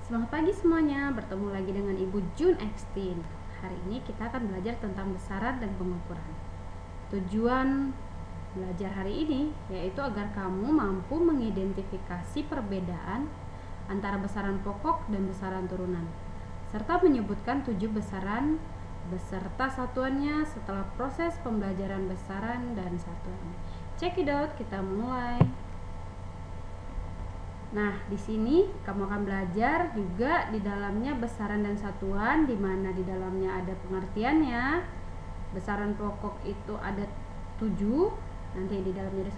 Semangat pagi semuanya, bertemu lagi dengan Ibu Jun Ekstin. Hari ini kita akan belajar tentang besaran dan pengukuran. Tujuan belajar hari ini yaitu agar kamu mampu mengidentifikasi perbedaan antara besaran pokok dan besaran turunan, serta menyebutkan 7 besaran beserta satuannya setelah proses pembelajaran besaran dan satuan. Check it out, kita mulai. Nah, di sini kamu akan belajar juga di dalamnya besaran dan satuan, di mana di dalamnya ada pengertiannya. Besaran pokok itu ada 7, nanti di dalamnya ada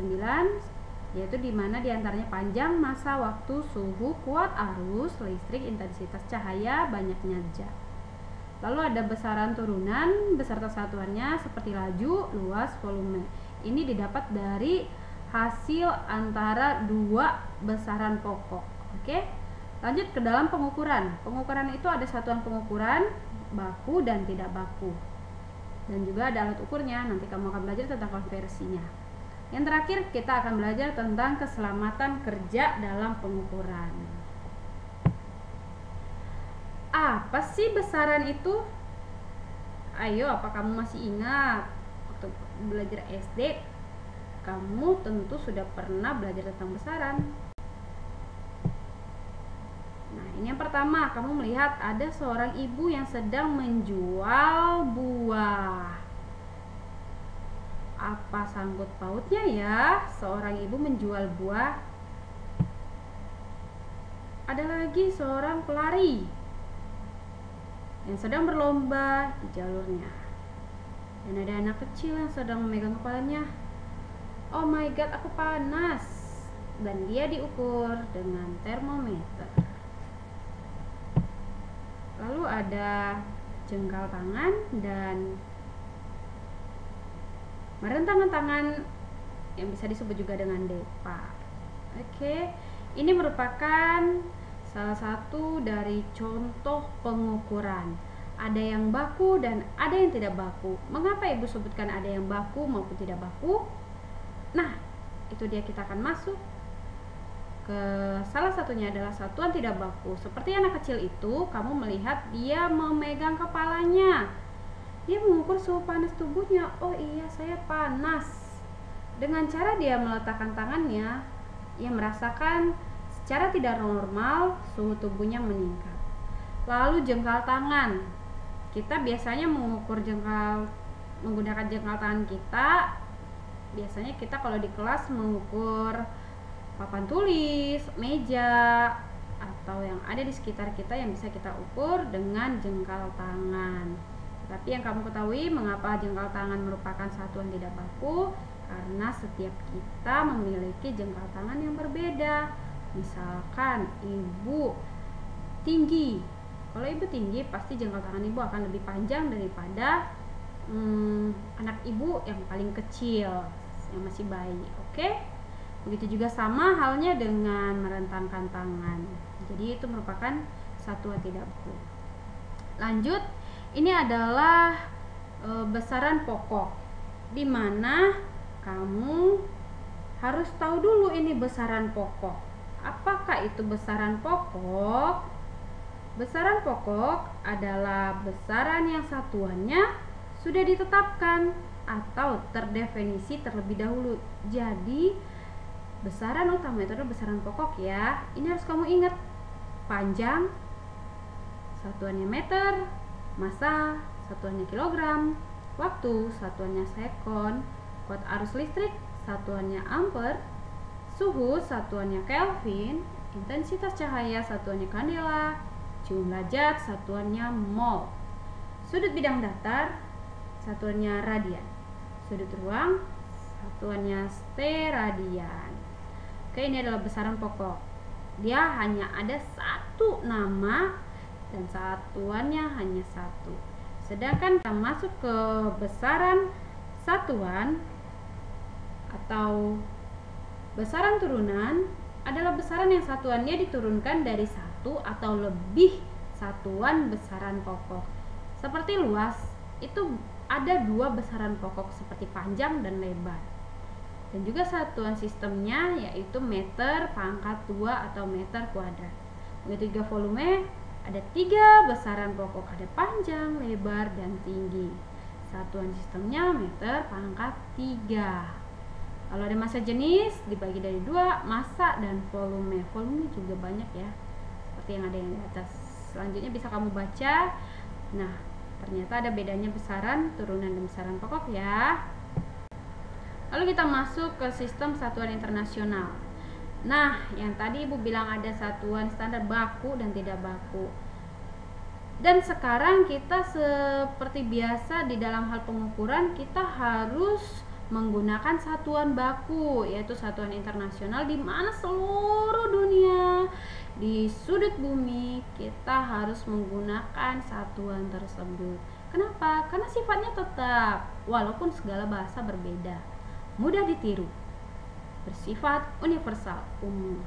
9, yaitu di mana diantaranya panjang, masa, waktu, suhu, kuat arus, listrik, intensitas cahaya, banyaknya zat. Lalu ada besaran turunan beserta satuannya seperti laju, luas, volume. Ini didapat dari hasil antara dua besaran pokok. Oke, lanjut ke dalam pengukuran. Pengukuran itu ada satuan pengukuran, baku dan tidak baku, dan juga ada alat ukurnya. Nanti kamu akan belajar tentang konversinya. Yang terakhir kita akan belajar tentang keselamatan kerja dalam pengukuran. Apa sih besaran itu? Ayo, apa kamu masih ingat waktu belajar SD? Kamu tentu sudah pernah belajar tentang besaran. Nah, ini yang pertama, kamu melihat ada seorang ibu yang sedang menjual buah. Apa sangkut pautnya ya seorang ibu menjual buah? Ada lagi seorang pelari yang sedang berlomba di jalurnya. Dan ada anak kecil yang sedang memegang kepalanya. Oh my god, aku panas. Dan dia diukur dengan termometer. Lalu ada jengkal tangan dan merentangan tangan yang bisa disebut juga dengan depa. Oke, ini merupakan salah satu dari contoh pengukuran. Ada yang baku dan ada yang tidak baku. Mengapa ibu sebutkan ada yang baku maupun tidak baku? Nah, itu dia, kita akan masuk ke salah satunya adalah satuan tidak baku. Seperti anak kecil itu, kamu melihat dia memegang kepalanya. Dia mengukur suhu panas tubuhnya. Oh iya, saya panas. Dengan cara dia meletakkan tangannya, ia merasakan secara tidak normal suhu tubuhnya meningkat. Lalu jengkal tangan. Kita biasanya mengukur menggunakan jengkal tangan kita. Biasanya kita kalau di kelas mengukur papan tulis, meja, atau yang ada di sekitar kita yang bisa kita ukur dengan jengkal tangan. Tapi yang kamu ketahui mengapa jengkal tangan merupakan satuan tidak baku? Karena setiap kita memiliki jengkal tangan yang berbeda. Misalkan ibu tinggi. Kalau ibu tinggi, pasti jengkal tangan ibu akan lebih panjang daripada anak ibu yang paling kecil, yang masih bayi. Oke? Begitu juga sama halnya dengan merentangkan tangan. Jadi itu merupakan satuan tidak baku. Lanjut, ini adalah besaran pokok, di mana kamu harus tahu dulu ini besaran pokok. Apakah itu besaran pokok? Besaran pokok adalah besaran yang satuannya sudah ditetapkan atau terdefinisi terlebih dahulu. Jadi besaran utama itu adalah besaran pokok ya. Ini harus kamu ingat. Panjang, satuannya meter, massa, satuannya kilogram, waktu, satuannya sekon, kuat arus listrik, satuannya ampere, suhu, satuannya Kelvin, intensitas cahaya, satuannya kandela, jumlah zat, satuannya mol, sudut bidang datar, satuannya radian, sudut ruang, satuannya steradian. Oke, ini adalah besaran pokok. Dia hanya ada satu nama dan satuannya hanya satu. Sedangkan kita masuk ke besaran satuan atau besaran turunan adalah besaran yang satuannya diturunkan dari satu atau lebih satuan besaran pokok. Seperti luas, itu ada dua besaran pokok seperti panjang dan lebar. Dan juga satuan sistemnya yaitu meter pangkat 2 atau meter kuadrat. Begitu juga volume, ada 3 besaran pokok, ada panjang, lebar, dan tinggi. Satuan sistemnya meter pangkat 3. Kalau ada massa jenis dibagi dari 2, massa dan volume. Volume juga banyak ya, seperti yang ada yang di atas. Selanjutnya bisa kamu baca. Nah, ternyata ada bedanya besaran turunan dan besaran pokok ya. Lalu kita masuk ke sistem satuan internasional. Nah, yang tadi Ibu bilang ada satuan standar baku dan tidak baku. Dan sekarang kita seperti biasa di dalam hal pengukuran, kita harus menggunakan satuan baku, yaitu satuan internasional, di mana seluruh dunia di sudut bumi kita harus menggunakan satuan tersebut. Kenapa? Karena sifatnya tetap, walaupun segala bahasa berbeda, mudah ditiru, bersifat universal, umum.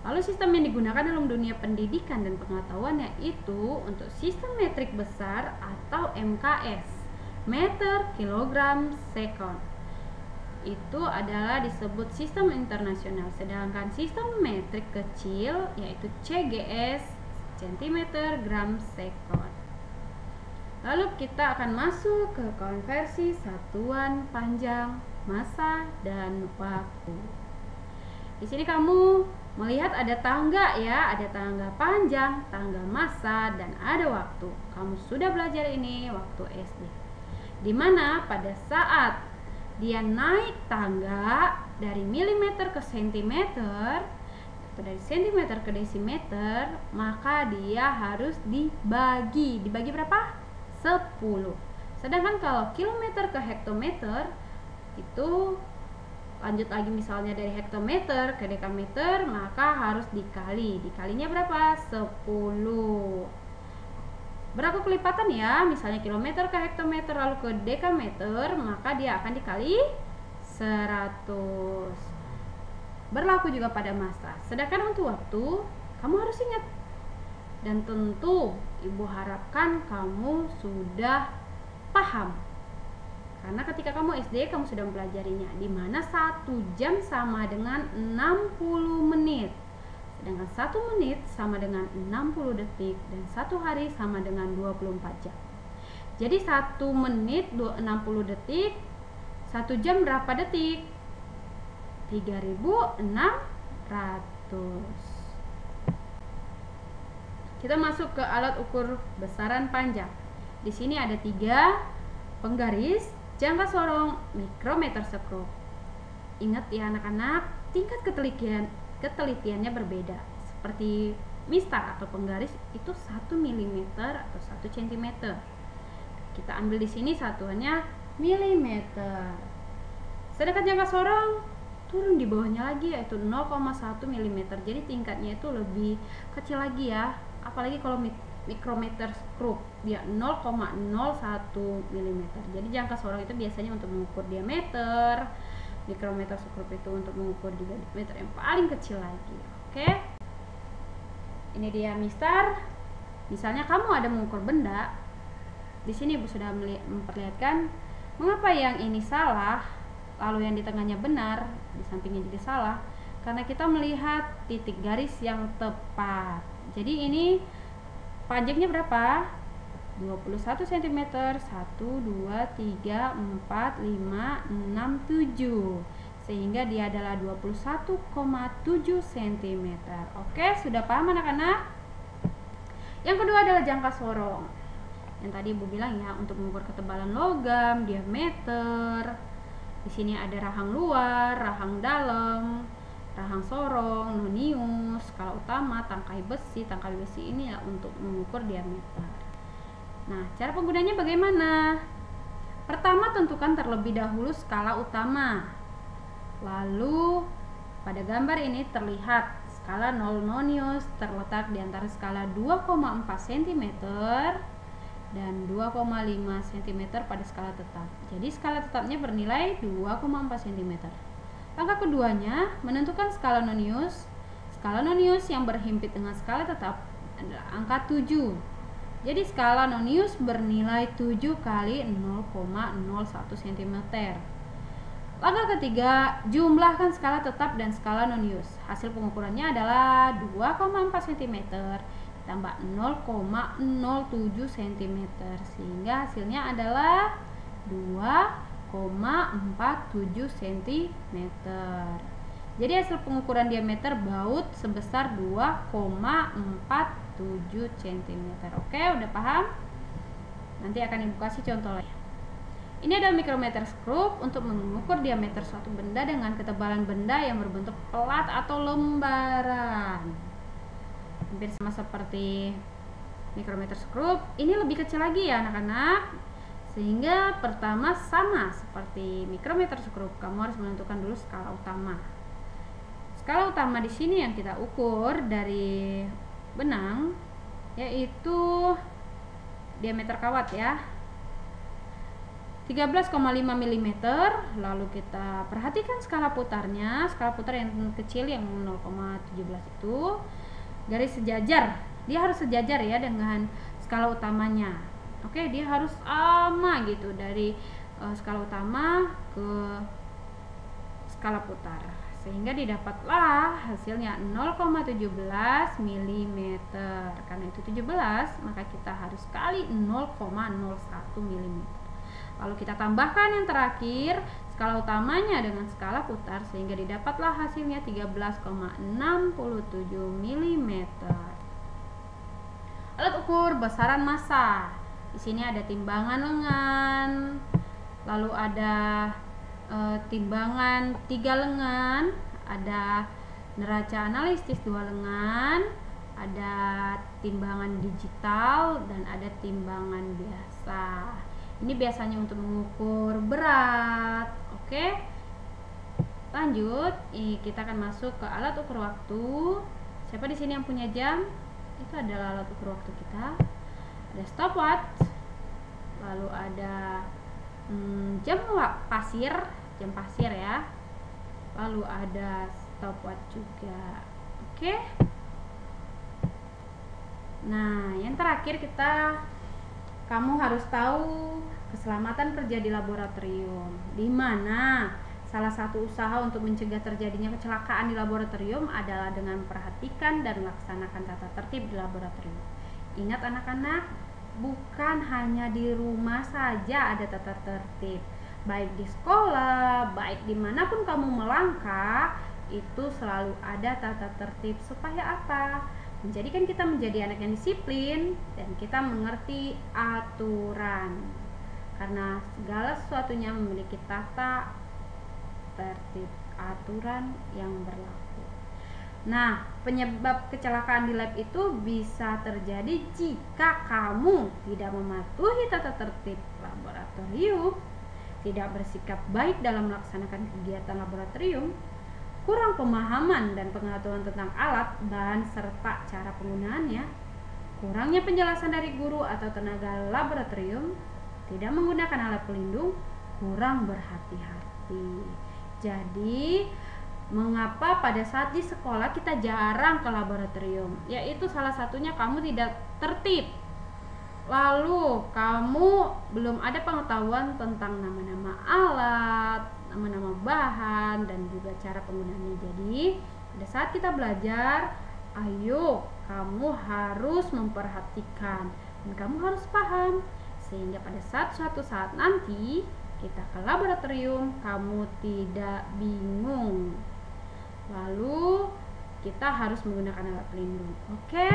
Lalu sistem yang digunakan dalam dunia pendidikan dan pengetahuan yaitu untuk sistem metrik besar atau MKS, meter, kilogram, sekon. Itu adalah disebut sistem internasional. Sedangkan sistem metrik kecil yaitu CGS, centimeter, gram, sekon. Lalu kita akan masuk ke konversi satuan panjang, massa, dan waktu. Di sini kamu melihat ada tangga ya, ada tangga panjang, tangga massa, dan ada waktu. Kamu sudah belajar ini waktu SD. Dimana pada saat dia naik tangga dari milimeter ke sentimeter atau dari sentimeter ke desimeter, maka dia harus dibagi berapa? 10. Sedangkan kalau kilometer ke hektometer itu lanjut lagi, misalnya dari hektometer ke dekameter, maka harus dikalinya berapa? 10. Berlaku kelipatan ya, misalnya kilometer ke hektometer lalu ke dekameter, maka dia akan dikali 100. Berlaku juga pada massa. Sedangkan untuk waktu, kamu harus ingat. Dan tentu Ibu harapkan kamu sudah paham. Karena ketika kamu SD, kamu sudah mempelajarinya, di mana 1 jam sama dengan 60 menit. Sedangkan 1 menit sama dengan 60 detik dan 1 hari sama dengan 24 jam. Jadi 1 menit 60 detik, 1 jam berapa detik? 3600. Kita masuk ke alat ukur besaran panjang. Di sini ada 3 penggaris, jangka sorong, mikrometer skrup. Ingat ya anak-anak, tingkat ketelitiannya berbeda. Seperti mistar atau penggaris itu 1 mm atau 1 cm. Kita ambil di sini satuannya milimeter. Sedangkan jangka sorong turun di bawahnya lagi, yaitu 0,1 mm. Jadi tingkatnya itu lebih kecil lagi ya. Apalagi kalau mikrometer skrup, dia 0,01 mm. Jadi jangka sorong itu biasanya untuk mengukur diameter, mikrometer skrup itu untuk mengukur diameter yang paling kecil lagi. Oke, ini dia mistar. Misalnya kamu ada mengukur benda, di sini Ibu sudah memperlihatkan mengapa yang ini salah, lalu yang di tengahnya benar, di sampingnya jadi salah, karena kita melihat titik garis yang tepat. Jadi ini panjangnya berapa? 21 cm. 1, 2, 3, 4, 5, 6, 7. Sehingga dia adalah 21,7 cm. Oke, sudah paham anak-anak? Yang kedua adalah jangka sorong. Yang tadi Ibu bilang ya, untuk mengukur ketebalan logam, diameter. Di sini ada rahang luar, rahang dalam, rahang sorong, nonius, skala utama, tangkai besi. Tangkai besi ini ya untuk mengukur diameter. Nah, cara penggunanya bagaimana? Pertama, tentukan terlebih dahulu skala utama. Lalu pada gambar ini terlihat skala 0 nonius terletak di antara skala 2,4 cm dan 2,5 cm pada skala tetap. Jadi skala tetapnya bernilai 2,4 cm. Langkah keduanya menentukan skala nonius. Skala nonius yang berhimpit dengan skala tetap adalah angka 7. Jadi skala nonius bernilai 7 kali 0,01 cm. Langkah ketiga, jumlahkan skala tetap dan skala non-use. Hasil pengukurannya adalah 2,4 cm tambah 0,07 cm, sehingga hasilnya adalah 2,47 cm. Jadi hasil pengukuran diameter baut sebesar 2,47 cm. Oke, udah paham? Nanti akan ibu kasih contoh lain. Ini adalah micrometer screw untuk mengukur diameter suatu benda dengan ketebalan benda yang berbentuk pelat atau lembaran. Hampir sama seperti micrometer screw. Ini lebih kecil lagi ya anak-anak. Sehingga pertama sama seperti micrometer screw, kamu harus menentukan dulu skala utama. Skala utama di sini yang kita ukur dari benang yaitu diameter kawat ya. 13,5 mm. Lalu kita perhatikan skala putarnya. Skala putar yang kecil yang 0,17 itu garis sejajar. Dia harus sejajar ya dengan skala utamanya. Oke, dia harus sama gitu dari skala utama ke skala putar. Sehingga didapatlah hasilnya 0,17 mm. Karena itu 17, maka kita harus kali 0,01 mm. Lalu kita tambahkan yang terakhir skala utamanya dengan skala putar sehingga didapatlah hasilnya 13,67 mm. Alat ukur besaran massa. Di sini ada timbangan lengan, lalu ada timbangan 3 lengan, ada neraca analisis 2 lengan, ada timbangan digital dan ada timbangan biasa. Ini biasanya untuk mengukur berat. Oke. Lanjut, kita akan masuk ke alat ukur waktu. Siapa di sini yang punya jam? Itu adalah alat ukur waktu kita. Ada stopwatch. Lalu ada jam pasir ya. Lalu ada stopwatch juga. Oke. Nah, yang terakhir kamu harus tahu keselamatan kerja di laboratorium, di mana salah satu usaha untuk mencegah terjadinya kecelakaan di laboratorium adalah dengan memperhatikan dan melaksanakan tata tertib di laboratorium. Ingat anak-anak, bukan hanya di rumah saja ada tata tertib, baik di sekolah, baik dimanapun kamu melangkah, itu selalu ada tata tertib. Supaya apa? Menjadikan kita menjadi anak yang disiplin dan kita mengerti aturan. Karena segala sesuatunya memiliki tata tertib, aturan yang berlaku. Nah, penyebab kecelakaan di lab itu bisa terjadi jika kamu tidak mematuhi tata tertib laboratorium, tidak bersikap baik dalam melaksanakan kegiatan laboratorium, kurang pemahaman dan pengetahuan tentang alat, bahan, serta cara penggunaannya, kurangnya penjelasan dari guru atau tenaga laboratorium, tidak menggunakan alat pelindung, kurang berhati-hati. Jadi, mengapa pada saat di sekolah kita jarang ke laboratorium? Yaitu salah satunya kamu tidak tertib. Lalu, kamu belum ada pengetahuan tentang nama-nama alat, nama-nama bahan, dan juga cara penggunaannya. Jadi pada saat kita belajar, ayo kamu harus memperhatikan dan kamu harus paham, sehingga pada suatu saat nanti kita ke laboratorium kamu tidak bingung. Lalu kita harus menggunakan alat pelindung. Oke,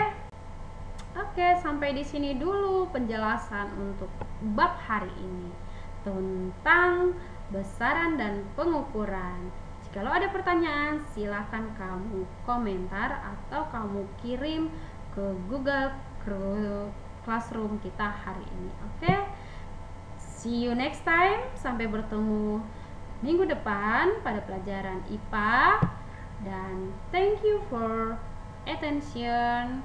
sampai di sini dulu penjelasan untuk bab hari ini tentang besaran dan pengukuran. Jikalau ada pertanyaan, silahkan kamu komentar atau kamu kirim ke Google Classroom kita hari ini. Oke? See you next time. Sampai bertemu minggu depan pada pelajaran IPA. Dan thank you for attention.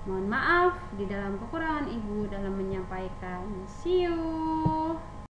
Mohon maaf di dalam kekurangan ibu dalam menyampaikan. See you.